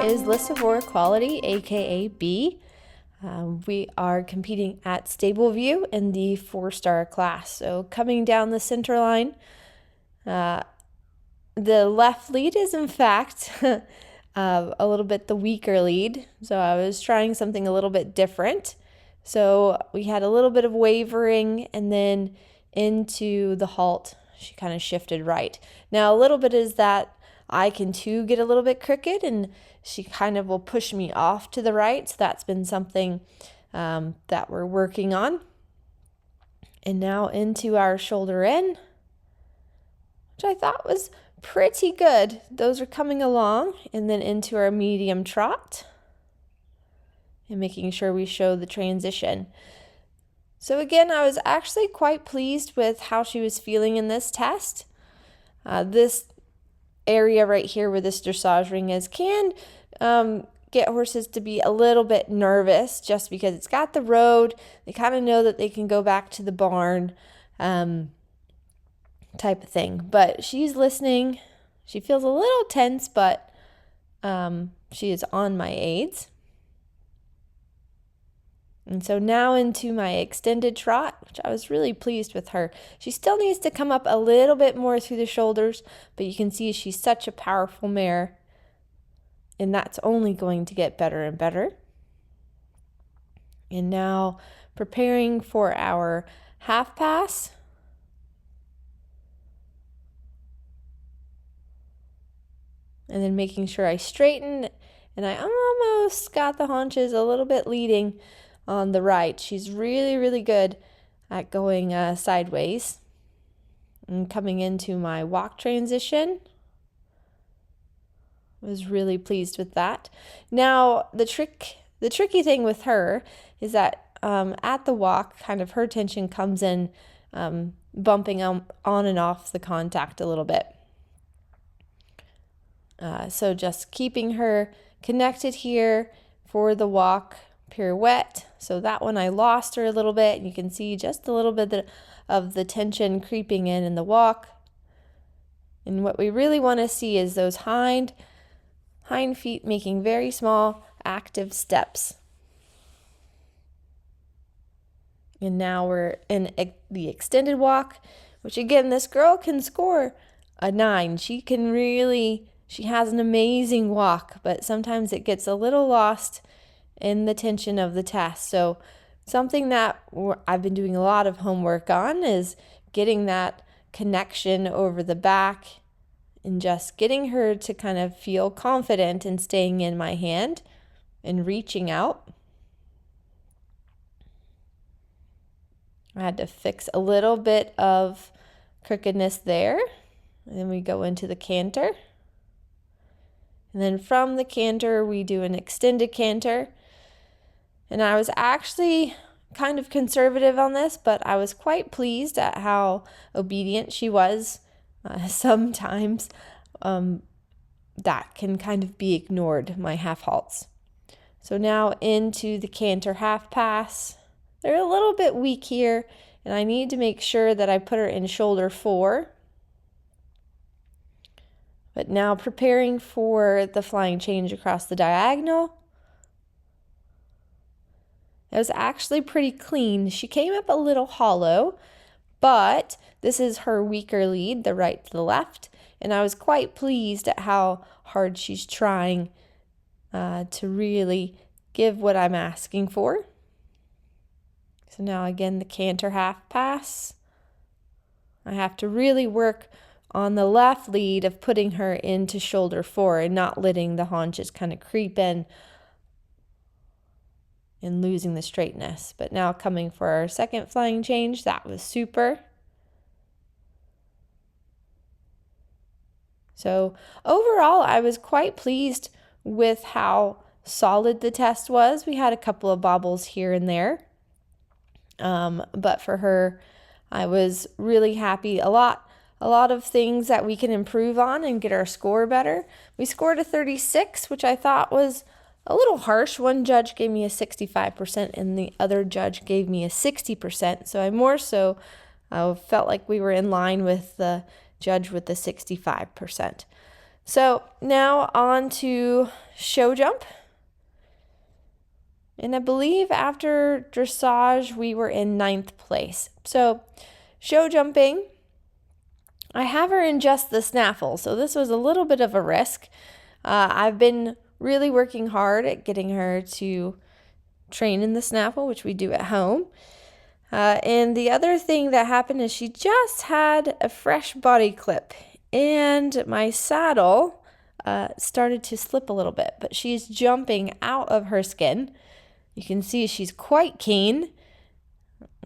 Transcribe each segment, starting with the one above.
is Lissavorra Quality, aka B. We are competing at Stable View in the 4-star class. So coming down the center line, the left lead is in fact a little bit the weaker lead. So I was trying something a little bit different. So we had a little bit of wavering, and then into the halt, she kind of shifted right. Now a little bit is that I can too get a little bit crooked, and she kind of will push me off to the right. So that's been something that we're working on. And now into our shoulder in, which I thought was pretty good. Those are coming along. And then into our medium trot and making sure we show the transition. So again, I was actually quite pleased with how she was feeling in this test. This area right here where this dressage ring is can get horses to be a little bit nervous just because it's got the road. They kind of know that they can go back to the barn type of thing. But she's listening. She feels a little tense, but she is on my aids. And so now into my extended trot, which I was really pleased with her. She still needs to come up a little bit more through the shoulders, but you can see she's such a powerful mare, and that's only going to get better and better. And now preparing for our half pass. And then making sure I straighten, and I almost got the haunches a little bit leading on the right. She's really, really good at going sideways. And coming into my walk transition, was really pleased with that. Now, the tricky thing with her is that at the walk, kind of her tension comes in bumping on and off the contact a little bit. So just keeping her connected here for the walk pirouette. So that one I lost her a little bit, and you can see just a little bit of the tension creeping in the walk. And what we really want to see is those hind feet making very small active steps. And now we're in the extended walk, which again, this girl can score a 9. She has an amazing walk, but sometimes it gets a little lost in the tension of the test. So something that I've been doing a lot of homework on is getting that connection over the back and just getting her to kind of feel confident in staying in my hand and reaching out. I had to fix a little bit of crookedness there. And then we go into the canter. And then from the canter, we do an extended canter. And I was actually kind of conservative on this, but I was quite pleased at how obedient she was. Sometimes that can kind of be ignored, my half halts. So now into the canter half pass. They're a little bit weak here, and I need to make sure that I put her in shoulder 4. But now preparing for the flying change across the diagonal. It was actually pretty clean. She came up a little hollow, but this is her weaker lead, the right to the left, and I was quite pleased at how hard she's trying to really give what I'm asking for. So now again, the canter half pass. I have to really work on the left lead of putting her into shoulder 4 and not letting the haunches kind of creep in and losing the straightness. But now coming for our second flying change, that was super. So overall, I was quite pleased with how solid the test was. We had a couple of bobbles here and there. But for her, I was really happy. A lot of things that we can improve on and get our score better. We scored a 36, which I thought was a little harsh. One judge gave me a 65% and the other judge gave me a 60%. So I more so felt like we were in line with the judge with the 65%. So now on to show jump. And I believe after dressage, we were in 9th place. So show jumping, I have her in just the snaffle, so this was a little bit of a risk. I've been really working hard at getting her to train in the snaffle, which we do at home. And the other thing that happened is she just had a fresh body clip, and my saddle started to slip a little bit, but she's jumping out of her skin. You can see she's quite keen.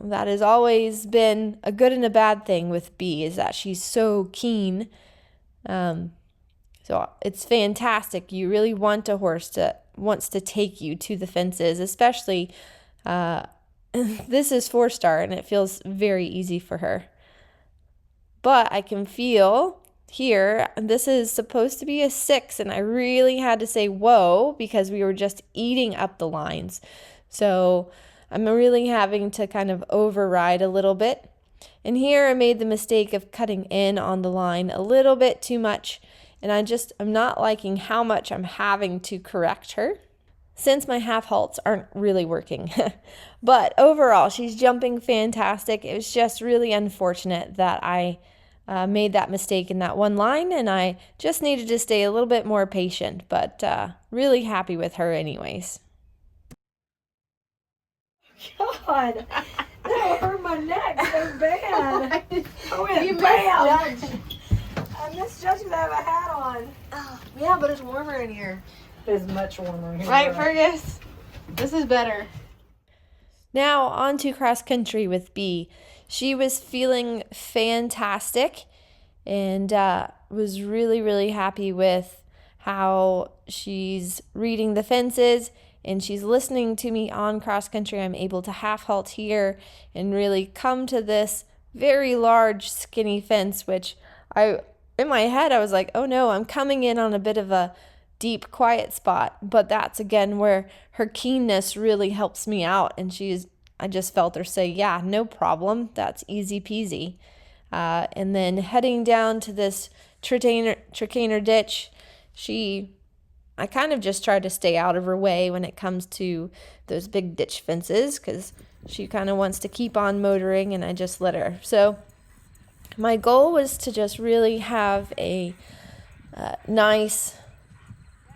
That has always been a good and a bad thing with B, is that she's so keen. So it's fantastic. You really want a horse that wants to take you to the fences, especially this is 4-star and it feels very easy for her. But I can feel here, this is supposed to be a 6, and I really had to say whoa because we were just eating up the lines. So I'm really having to kind of override a little bit. And here I made the mistake of cutting in on the line a little bit too much, and I'm not liking how much I'm having to correct her since my half halts aren't really working. But overall, she's jumping fantastic. It was just really unfortunate that I made that mistake in that one line, and I just needed to stay a little bit more patient, but really happy with her anyways. God, that hurt my neck so bad. You misjudged. I misjudged that I have a hat on. Oh, yeah, but it's warmer in here. It is much warmer here. Right, Fergus? This is better. Now on to cross country with B. She was feeling fantastic and was really, really happy with how she's reading the fences and she's listening to me on cross country. I'm able to half halt here and really come to this very large skinny fence, which in my head I was like, oh no, I'm coming in on a bit of a deep quiet spot. But that's again where her keenness really helps me out, and I just felt her say, yeah, no problem, that's easy peasy. And then heading down to this trickaner ditch, I kind of just tried to stay out of her way when it comes to those big ditch fences because she kind of wants to keep on motoring, and I just let her. So my goal was to just really have a nice,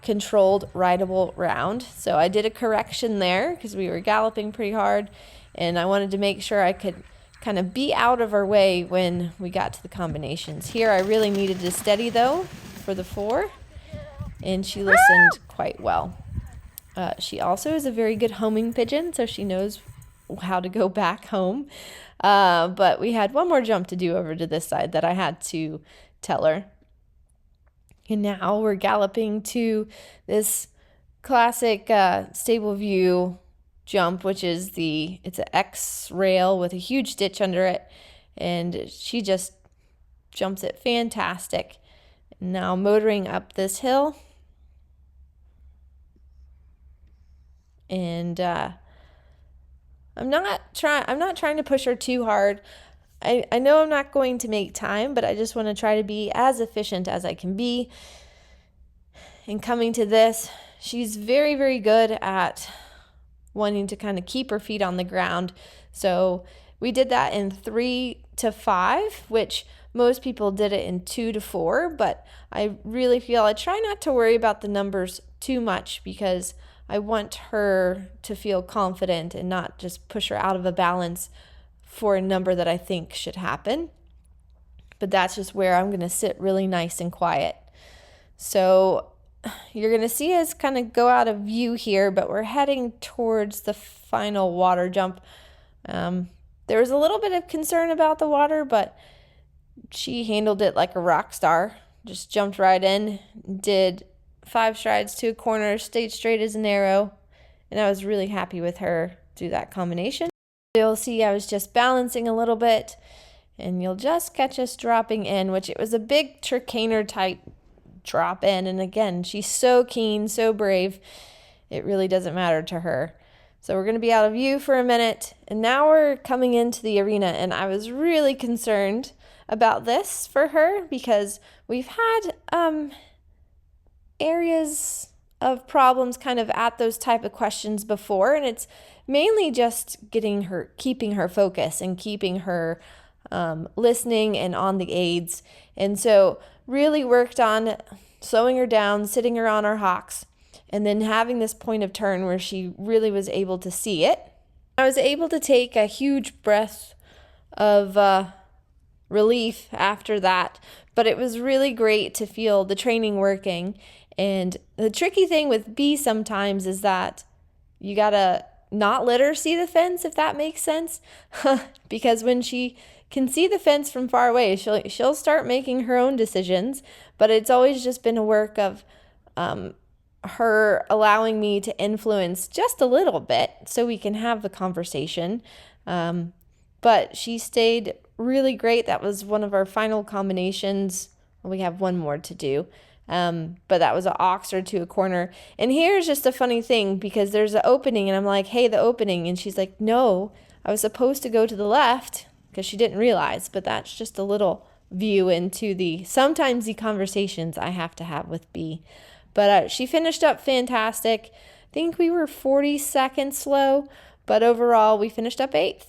controlled, rideable round. So I did a correction there because we were galloping pretty hard, and I wanted to make sure I could kind of be out of her way when we got to the combinations. Here I really needed to steady though for the 4. And she listened quite well. She also is a very good homing pigeon, so she knows how to go back home. But we had one more jump to do over to this side that I had to tell her. And now we're galloping to this classic Stable View jump, which is it's an X rail with a huge ditch under it. And she just jumps it fantastic. Now motoring up this hill. And I'm not trying to push her too hard. I know I'm not going to make time, but I just want to try to be as efficient as I can be. And coming to this, she's very, very good at wanting to kind of keep her feet on the ground. So we did that in 3 to 5, which most people did it in 2 to 4, but I really feel I try not to worry about the numbers too much because I want her to feel confident and not just push her out of a balance for a number that I think should happen. But that's just where I'm going to sit really nice and quiet. So you're going to see us kind of go out of view here, but we're heading towards the final water jump. There was a little bit of concern about the water, but she handled it like a rock star. Just jumped right in, did 5 strides to a corner, stayed straight as an arrow, and I was really happy with her through that combination. You'll see I was just balancing a little bit, and you'll just catch us dropping in, which it was a big trickaner type drop in, and again, she's so keen, so brave, it really doesn't matter to her. So we're going to be out of view for a minute, and now we're coming into the arena, and I was really concerned about this for her because we've had areas of problems kind of at those type of questions before, and it's mainly just keeping her focus and keeping her listening and on the aids. And so really worked on slowing her down, sitting her on our hocks, and then having this point of turn where she really was able to see it. I was able to take a huge breath of relief after that, but it was really great to feel the training working. And the tricky thing with B sometimes is that you gotta not let her see the fence, if that makes sense. Because when she can see the fence from far away, she'll start making her own decisions. But it's always just been a work of her allowing me to influence just a little bit so we can have the conversation. But she stayed really great. That was one of our final combinations. We have one more to do. But that was an oxer to a corner. And here's just a funny thing, because there's an opening and I'm like, hey, the opening. And she's like, no, I was supposed to go to the left, because she didn't realize. But that's just a little view into sometimes the conversations I have to have with B. But she finished up fantastic. I think we were 40 seconds slow, but overall we finished up 8th.